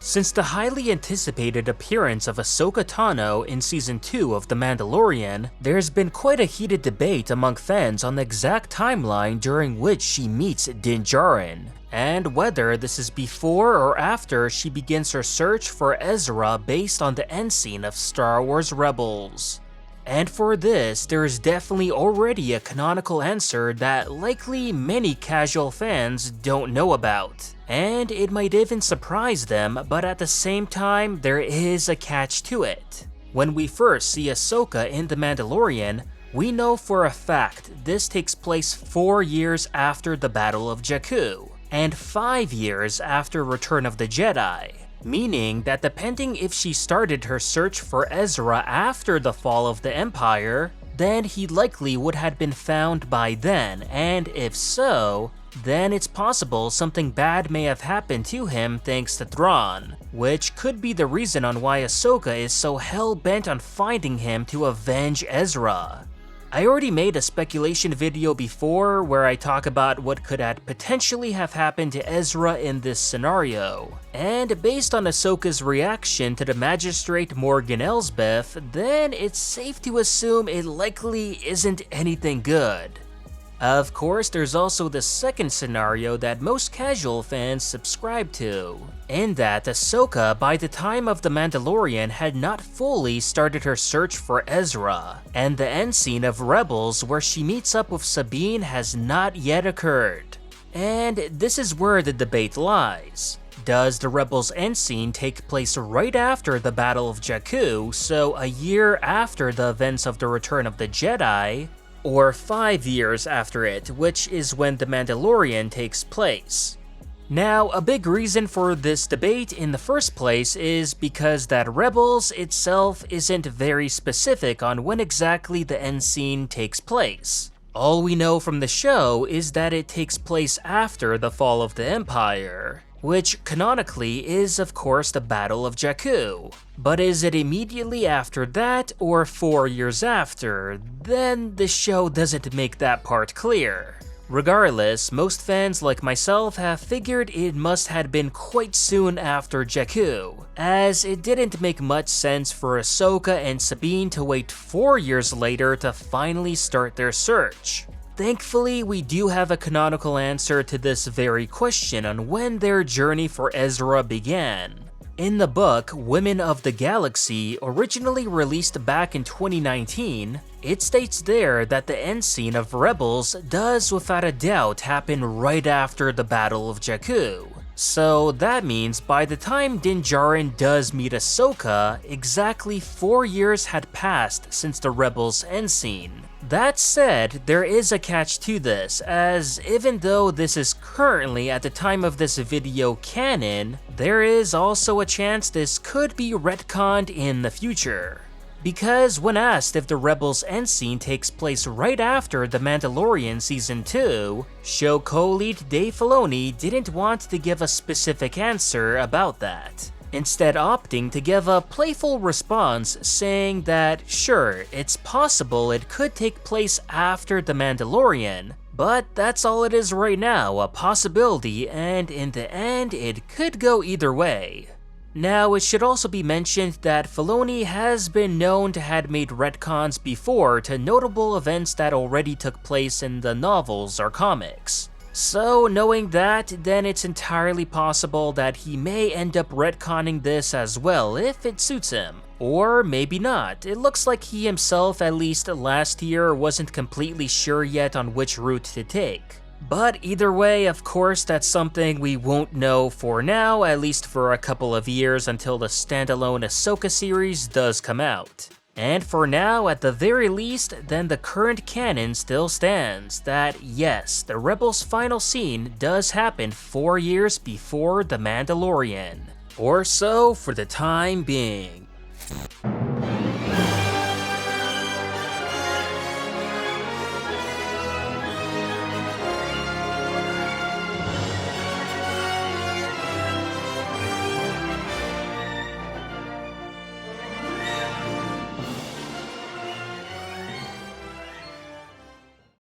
Since the highly anticipated appearance of Ahsoka Tano in Season 2 of The Mandalorian, there's been quite a heated debate among fans on the exact timeline during which she meets Din Djarin, and whether this is before or after she begins her search for Ezra based on the end scene of Star Wars Rebels. And for this, there is definitely already a canonical answer that likely many casual fans don't know about. And it might even surprise them, but at the same time, there is a catch to it. When we first see Ahsoka in The Mandalorian, we know for a fact this takes place 4 years after the Battle of Jakku, and 5 years after Return of the Jedi. Meaning that depending if she started her search for Ezra after the fall of the Empire, then he likely would have been found by then, and if so, then it's possible something bad may have happened to him thanks to Thrawn, which could be the reason on why Ahsoka is so hell-bent on finding him to avenge Ezra. I already made a speculation video before where I talk about what could potentially have happened to Ezra in this scenario, and based on Ahsoka's reaction to the Magistrate Morgan Elsbeth, then it's safe to assume it likely isn't anything good. Of course, there's also the second scenario that most casual fans subscribe to, in that Ahsoka by the time of The Mandalorian had not fully started her search for Ezra, and the end scene of Rebels where she meets up with Sabine has not yet occurred. And this is where the debate lies. Does the Rebels end scene take place right after the Battle of Jakku, so a year after the events of the Return of the Jedi, or 5 years after it, which is when The Mandalorian takes place? Now, a big reason for this debate in the first place is because that Rebels itself isn't very specific on when exactly the end scene takes place. All we know from the show is that it takes place after the fall of the Empire, which canonically is of course the Battle of Jakku. But is it immediately after that or 4 years after? Then the show doesn't make that part clear. Regardless, most fans like myself have figured it must have been quite soon after Jakku, as it didn't make much sense for Ahsoka and Sabine to wait 4 years later to finally start their search. Thankfully, we do have a canonical answer to this very question on when their journey for Ezra began. In the book Women of the Galaxy, originally released back in 2019, it states there that the end scene of Rebels does without a doubt happen right after the Battle of Jakku. So that means by the time Din Djarin does meet Ahsoka, exactly 4 years had passed since the Rebels end scene. That said, there is a catch to this, as even though this is currently at the time of this video canon, there is also a chance this could be retconned in the future. Because when asked if the Rebels end scene takes place right after The Mandalorian Season 2, show co-lead Dave Filoni didn't want to give a specific answer about that, instead opting to give a playful response saying that sure, it's possible it could take place after The Mandalorian, but that's all it is right now, a possibility, and in the end it could go either way. Now, it should also be mentioned that Filoni has been known to have made retcons before to notable events that already took place in the novels or comics. So knowing that, then it's entirely possible that he may end up retconning this as well if it suits him. Or maybe not. It looks like he himself, at least last year, wasn't completely sure yet on which route to take. But either way, of course, that's something we won't know for now, at least for a couple of years until the standalone Ahsoka series does come out. And for now, at the very least, then the current canon still stands that yes, the Rebels' final scene does happen 4 years before The Mandalorian. Or so for the time being.